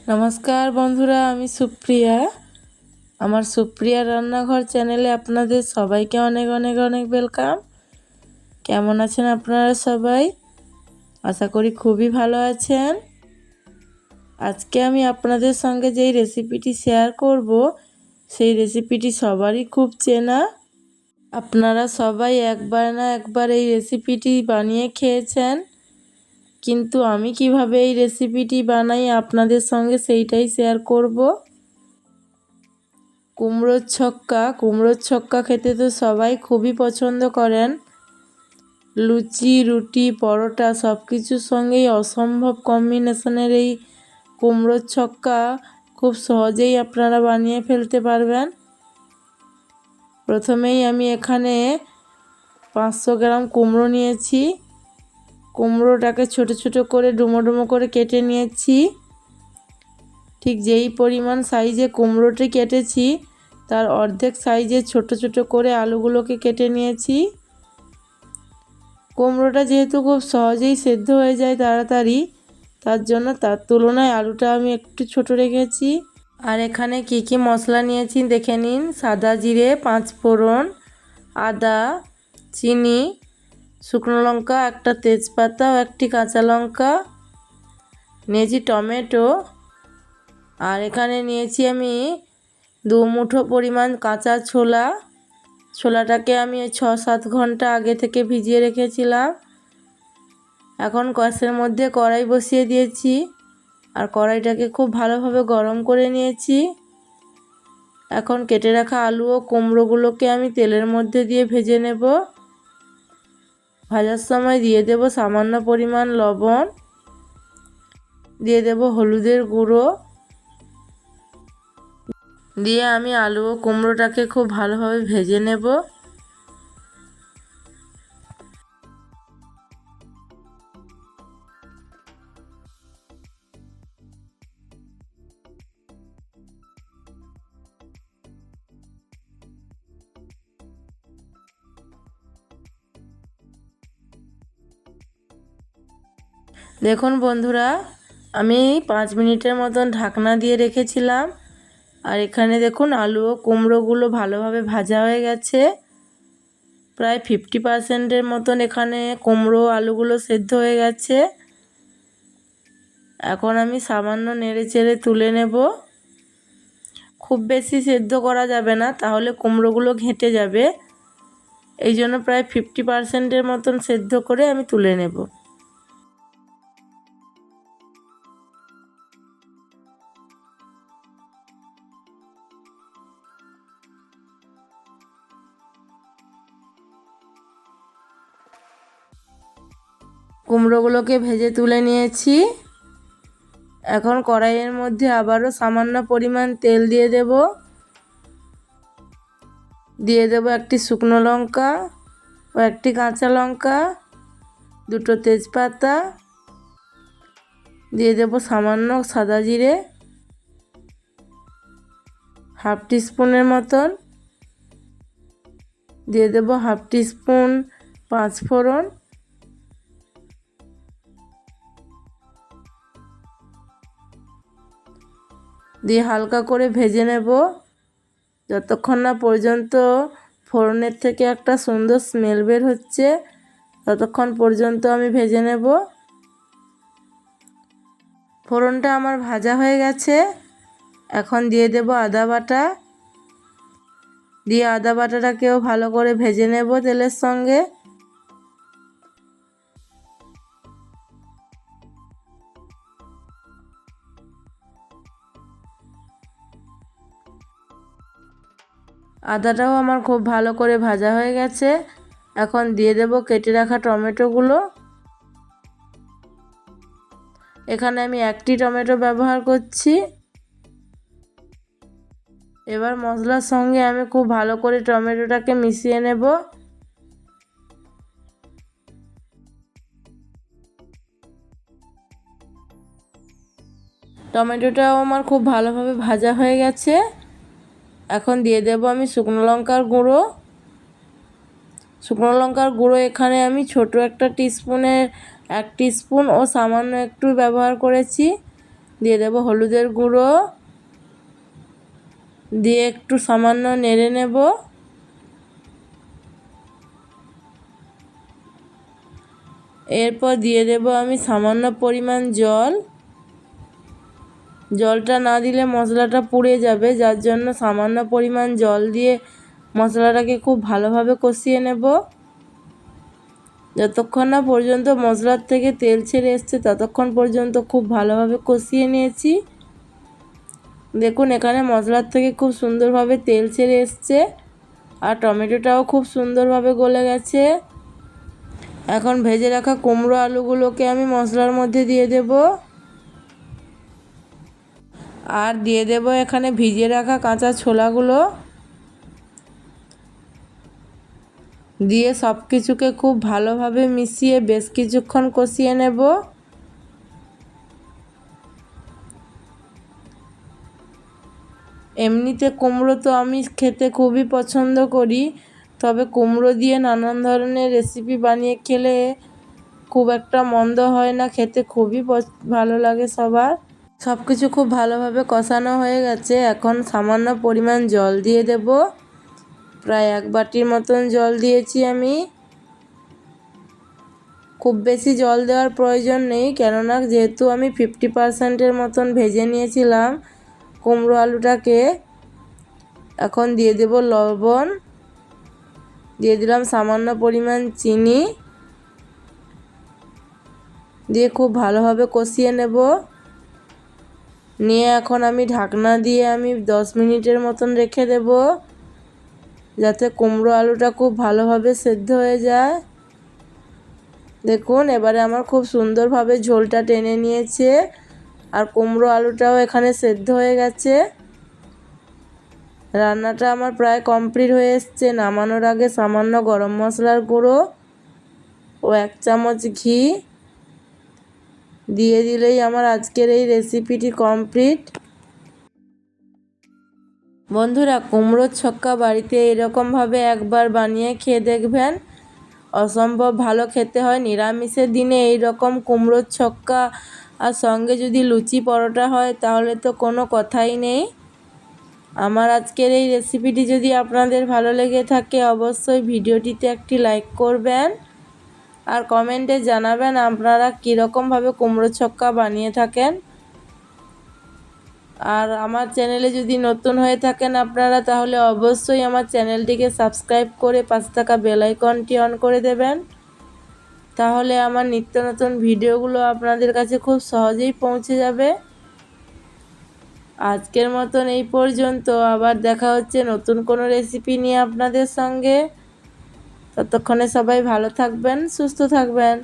নমস্কার বন্ধুরা, আমি সুপ্রিয়া। আমার সুপ্রিয়া রান্নাঘর চ্যানেলে আপনাদের সবাইকে অনেক অনেক অনেক ওয়েলকাম। কেমন আছেন আপনারা সবাই? আশা করি খুবই ভালো আছেন। আজকে আমি আপনাদের সঙ্গে যেই রেসিপিটি শেয়ার করব, সেই রেসিপিটি সবারই খুব চেনা। আপনারা সবাই একবার না একবার এই রেসিপিটি বানিয়ে খেয়েছেন, কিন্তু আমি কিভাবে এই রেসিপিটি বানাই আপনাদের সঙ্গে সেইটাই শেয়ার করব। কুমড়োর ছক্কা খেতে তো সবাই খুবই পছন্দ করেন। লুচি, রুটি, পরোটা সব কিছুর সঙ্গেই অসম্ভব কম্বিনেশনের এই কুমড়োর ছক্কা খুব সহজেই আপনারা বানিয়ে ফেলতে পারবেন। প্রথমেই আমি এখানে 500 গ্রাম কুমড়ো নিয়েছি। কুমড়োটাকে ছোট ছোট করে ডুমো ডুমো করে কেটে নিয়েছি। ঠিক যেই পরিমাণ সাইজে কুমড়োটি কেটেছি, তার অর্ধেক সাইজে ছোট ছোট করে আলুগুলোকে কেটে নিয়েছি। কুমড়োটা যেহেতু খুব সহজেই সেদ্ধ হয়ে যায় তাড়াতাড়ি, তার জন্য তার তুলনায় আলুটা আমি একটু ছোট রেখেছি। আর এখানে কি কি মশলা নিয়েছি দেখে নিন। সাদা জিরে, 5 ফোড়ন, আদা, চিনি, শুকনো লঙ্কা, একটা তেজপাতা ও একটি কাঁচা লঙ্কা, নিয়েছি টমেটো। আর এখানে নিয়েছি আমি 2 মুঠো পরিমাণ কাঁচা ছোলা। ছোলাটাকে আমি 6-7 ঘন্টা আগে থেকে ভিজিয়ে রেখেছিলাম। এখন কড়াইয়ের মধ্যে কড়াই বসিয়ে দিয়েছি, আর কড়াইটাকে খুব ভালোভাবে গরম করে নিয়েছি। এখন কেটে রাখা আলু ও কুমড়োগুলোকে আমি তেলের মধ্যে দিয়ে ভেজে নেব। ভাজার সময় দিয়ে দেব সামান্য পরিমাণ লবণ, দিয়ে দেব হলুদের গুঁড়ো, দিয়ে আমি আলু ও কুমড়োটাকে খুব ভালোভাবে ভেজে নেব। দেখুন বন্ধুরা, আমি 5 মিনিটের মতন ঢাকনা দিয়ে রেখেছিলাম, আর এখানে দেখুন আলু ও কুমড়োগুলো ভালোভাবে ভাজা হয়ে গেছে। প্রায় 50%-এর মতন এখানে কুমড়ো আলুগুলো সেদ্ধ হয়ে গেছে। এখন আমি সামান্য নেড়ে চেড়ে তুলে নেব। খুব বেশি সেদ্ধ করা যাবে না, তাহলে কুমড়োগুলো ঘেঁটে যাবে। এই জন্য প্রায় 50%-এর মতন সেদ্ধ করে আমি তুলে নেব। কুমড়োগুলোকে ভেজে তুলে নিয়েছি। এখন কড়াইয়ের মধ্যে আবারও সামান্য পরিমাণ তেল দিয়ে দেব। দিয়ে দেব একটি শুকনো লঙ্কা ও একটি কাঁচা লঙ্কা, 2টো তেজপাতা, দিয়ে দেব সামান্য সাদা জিরে, হাফ টিস্পুনের মতন, দিয়ে দেব হাফ টিস্পুন 5 ফোড়ন, দিয়ে হালকা করে ভেজে নেব যতক্ষণ না পর্যন্ত ফোড়নের থেকে একটা সুন্দর স্মেল বের হচ্ছে, ততক্ষণ পর্যন্ত আমি ভেজে নেব। ফোড়নটা আমার ভাজা হয়ে গেছে। এখন দিয়ে দেব আদা বাটা, দিয়ে আদা বাটাটাকেও ভালো করে ভেজে নেব তেলের সঙ্গে। আদাটাও আমার খুব ভালো করে ভাজা হয়ে গেছে। এখন দিয়ে দেব কেটে রাখা টমেটোগুলো। এখানে আমি একটি টমেটো ব্যবহার করছি। এবার মশলার সঙ্গে আমি খুব ভালো করে টমেটোটাকে মিশিয়ে নেব। টমেটোটাও আমার খুব ভালোভাবে ভাজা হয়ে গেছে। এখন দিয়ে দেব আমি শুকনো লঙ্কার গুঁড়ো। শুকনো লঙ্কার গুঁড়ো এখানে আমি ছোট একটা টিস্পুনের 1 টিস্পুন ও সামান্য একটু ব্যবহার করেছি। দিয়ে দেব হলুদের গুঁড়ো, দিয়ে একটু সামান্য নেড়ে নেব। এরপর দিয়ে দেব আমি সামান্য পরিমাণ জল। জলটা না দিলে মশলাটা পুড়ে যাবে, যার জন্য সামান্য পরিমাণ জল দিয়ে মশলাটাকে খুব ভালোভাবে কষিয়ে নেব। যতক্ষণ না পর্যন্ত মশলার থেকে তেল ছেড়ে এসছে ততক্ষণ পর্যন্ত খুব ভালোভাবে কষিয়ে নিয়েছি। দেখুন এখানে মশলার থেকে খুব সুন্দরভাবে তেল ছেড়ে এসছে আর টমেটোটাও খুব সুন্দরভাবে গলে গেছে। এখন ভেজে রাখা কুমড়ো আলুগুলোকে আমি মশলার মধ্যে দিয়ে দেব, আর দিয়ে দেব এখানে ভিজিয়ে রাখা কাঁচা ছোলাগুলো। দিয়ে সব কিছুকে খুব ভালোভাবে মিশিয়ে বেশ কিছুক্ষণ কষিয়ে নেব। এমনিতে কুমড়ো তো আমি খেতে খুবই পছন্দ করি, তবে কুমড়ো দিয়ে নানান ধরনের রেসিপি বানিয়ে খেলে খুব একটা মন্দ হয় না, খেতে খুবই ভালো লাগে সবার। সব কিছু খুব ভালোভাবে কষানো হয়ে গেছে। এখন সামান্য পরিমাণ জল দিয়ে দেব, প্রায় 1 বাটির মতন জল দিয়েছি আমি। খুব বেশি জল দেওয়ার প্রয়োজন নেই, কেননা যেহেতু আমি 50%-এর মতন ভেজে নিয়েছিলাম কুমড়ো আলুটাকে। এখন দিয়ে দেব লবণ, দিয়ে দিলাম সামান্য পরিমাণ চিনি, দিয়ে খুব ভালোভাবে কষিয়ে নেব। নিয়ে এখন আমি ঢাকনা দিয়ে আমি 10 মিনিটের মতন রেখে দেব, যাতে কুমড়ো আলুটা খুব ভালোভাবে সেদ্ধ হয়ে যায়। দেখুন এবারে আমার খুব সুন্দরভাবে ঝোলটা টেনে নিয়েছে আর কুমড়ো আলুটাও এখানে সেদ্ধ হয়ে গেছে। রান্নাটা আমার প্রায় কমপ্লিট হয়ে এসছে। নামানোর আগে সামান্য গরম মশলার গুঁড়ো ও 1 চামচ ঘি দিয়ে দিলেই আমার আজকের এই রেসিপিটি কমপ্লিট। বন্ধুরা, কুমড়োর ছক্কা বাড়িতে এরকমভাবে একবার বানিয়ে খেয়ে দেখবেন, অসম্ভব ভালো খেতে হয়। নিরামিষের দিনে এই রকম কুমড়োর ছক্কা আর সঙ্গে যদি লুচি পরোটা হয় তাহলে তো কোনো কথাই নেই। আমার আজকের এই রেসিপিটি যদি আপনাদের ভালো লেগে থাকে অবশ্যই ভিডিওটিতে একটি লাইক করবেন আর কমেন্টে জানাবেন আপনারা কীরকমভাবে কুমড়ো ছক্কা বানিয়ে থাকেন। আর আমার চ্যানেলে যদি নতুন হয়ে থাকেন আপনারা, তাহলে অবশ্যই আমার চ্যানেলটিকে সাবস্ক্রাইব করে পাশে থাকা বেল আইকনটি অন করে দেবেন, তাহলে আমার নিত্য নতুন ভিডিওগুলো আপনাদের কাছে খুব সহজেই পৌঁছে যাবে। আজকের মতন এই পর্যন্ত, আবার দেখা হচ্ছে নতুন কোনো রেসিপি নিয়ে আপনাদের সঙ্গে। ততক্ষণে সবাই ভালো থাকবেন, সুস্থ থাকবেন।